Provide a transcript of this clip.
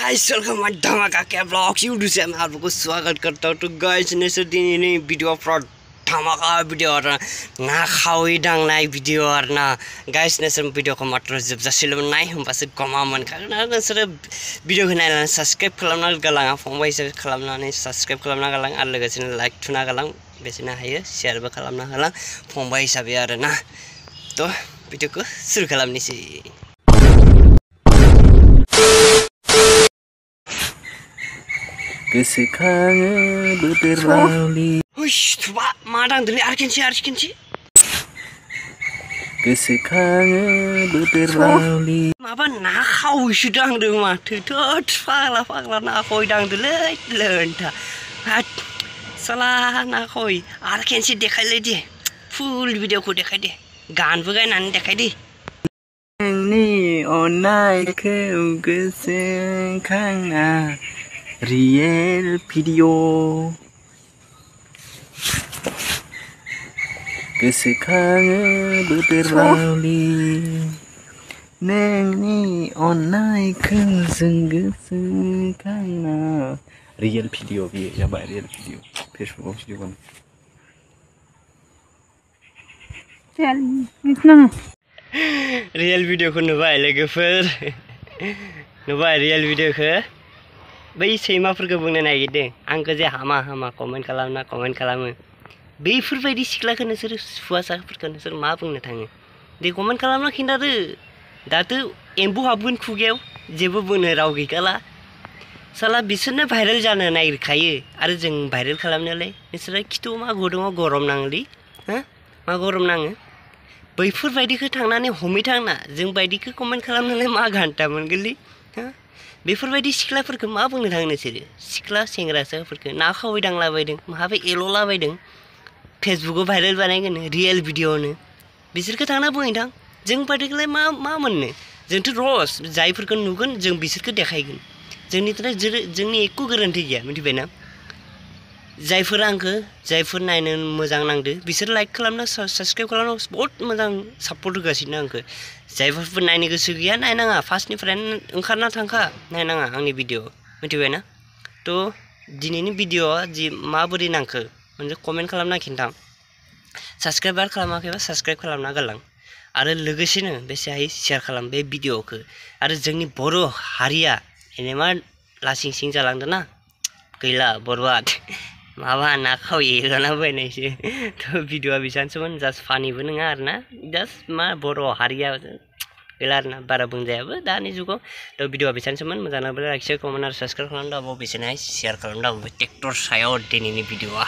Guys welcome my धमाका के blogs YouTube से मैं आपको स्वागत करता हूँ। तो गाइस नेक्स्ट दिन ini भिडियो फ्रॉड धमाका भिडियो और ना खावी दांनाय भिडियो और ना गाइस नेक्स्ट भिडियो को मात्र जोबजासिम नाय होमबासो गमा मोनखागोन आरो नोंसोरो भिडियोखौ नायनानै साबस्क्राइब खालामना गालाङा फंबाय हिसाबै खालामनानै साबस्क्राइब खालामना गालां आरो लोगोसेनो लाइक थुना गालां बेसेनो हायो शेयारबो खालामना गालां फंबाय हिसाबै आरो ना। तो भिडियोखौ सुरु खालामनोसै। गोसोखाङो बोथोर लावलि हुइस थुबा मा दांदोंलै आरो खेनसे गोसोखाङो बोथोर लावलि माबा ना खावैसो दांदों माथो थोद फाग्ला ना खावै दांदोंलै लोंथा हाट साला ना खावै आरो खेनसे देखायलै दे फुल भिडियोखौ देखाय दे गानबो गायनानै देखाय दे। नोंनि अननायखौ गोसोखांना रियेल भिडिअ गोसोखाङो बोथोर लावलि नोंनि अननायखौ जों गोसोखांना रियेल भिडिअ बियो जाबाय रियेल भिडिअ फेसबुकाव भिडिअ बानाय रियेल भिडियोखौ नुबाय लोगोफोर नुबाय रियेल भिडियोखौ बै सैमाफोरखौ बुंनो नागिरदों आंखौ जे हामा कमेन्ट खालामो बैफोरबायदि सिख्लाखौ नोंसोर हुवासाफोरखौ नोंसोर मा बुंनो थाङो दे कमेन्ट खालामना खिन्थादो। दाथ' एम्बु हाबगोन खुगायाव जेबो बुंनो राव गैखाला साला बिसोरनो भाइरेल जानो नागिरखायो आरो जों भाइरेल खालामनायालाय नोंसोरो खिथुआव मा गुदुङाव गरम नाङोलै मा गरम नाङो बैफोरबायदिखौ थांनानै हमहैथांना जों बायदिखौ कमेन्ट खालामनानै मा घन्टा मोनगोनलै बेफोरबायदि सिख्लाफोरखौ मा बुंनो थाङो नोंसोरो सिख्ला सेंग्रासाफोरखौ ना खावै दांलाबायदों माहाबा एल'लाबायदों फेसबुकाव भाइरेल बानायगोन रियेल भिडिअनो बिसोरखौ थांना बुंहैथां जों बायदिखौलाय मा मोननो जोंथ' रस जायफोरखौ नुगोन जों बिसोरखौ देखायगोन जोंनि एख' गोरोन्थि गैया मिथिबायना। जायफोर नायनो मोजां नांदो बिसोर लाइक खालामना साबस्क्राइब खालामना बहुत मोजां सापर्ट होगासिनो आंखौ। जायफोर नायनो गोसो गैया नायनाङा फार्स्टनिफ्रायनो ओंखारना थांखा नायनाङा आंनि भिडिअ मिथिबायना। तो दिनैनि भिडिअआ जि माबोरै नांखो मोनसे कमेन्ट खालामना खिन्था साबस्क्राइबार खालामाखैबा साबस्क्राइब खालामना गालां आरो लोगोसेनो बेसे हायो शेयार खालाम बे भिडिअखौ। आरो जोंनि बर' हारिया एनेमा लासिं सिं जालांदों ना गैला बरबाद माबा ना खावै एरलाबायनायसो। थ' भिडिअआ बेसेबांसोमोन जास्ट फानिबो नङा आरो ना जास्ट मा बर' हारिया गैला आरो ना बारा बुंजायाबो दानि जुगाव। थ' भिडिअआ बेसेबांसोमोन मोजां नांब्ला लाइक शेयार कमेन्ट आरो साबस्क्राइब खालामना दाबाव बेसेनो शेयार खालामना ट्रेक्टर सायाव दिनैनि भिडिअआ।